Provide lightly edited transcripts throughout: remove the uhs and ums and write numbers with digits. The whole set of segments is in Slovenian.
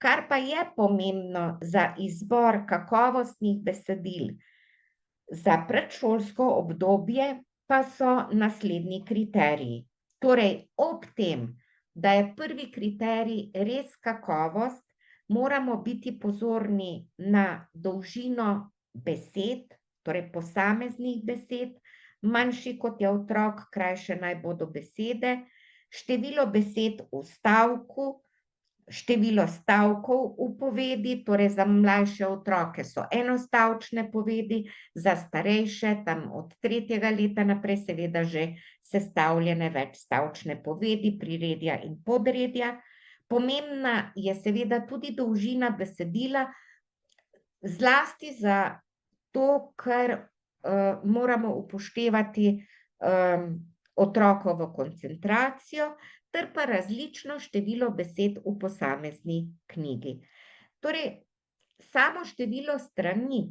Kar pa je pomembno za izbor kakovostnih besedil za predšolsko obdobje, pa so naslednji kriteriji. Torej, ob tem, da je prvi kriterij res kakovost, moramo biti pozorni na dolžino besed, torej posameznih besed, manjši kot je otrok, krajše naj bodo besede, število besed v stavku, število stavkov v povedi, torej za mlajše otroke so enostavčne povedi, za starejše, tam od 3. leta naprej, seveda že sestavljene večstavčne povedi, priredja in podredja. Pomembna je seveda tudi dolžina besedila, zlasti za to, ker moramo upoštevati otrokovo koncentracijo ter pa različno število besed v posamezni knjigi. Torej, samo število strani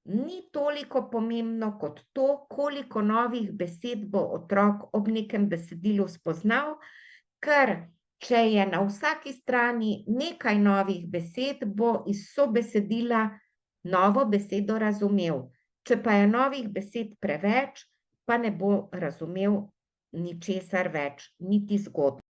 ni toliko pomembno kot to, koliko novih besed bo otrok ob nekem besedilu spoznal, ker če je na vsaki strani nekaj novih besed, bo iz sobesedila novo besedo razumel. Če pa je novih besed preveč, pa ne bo razumel ničesar več, niti zgodbe.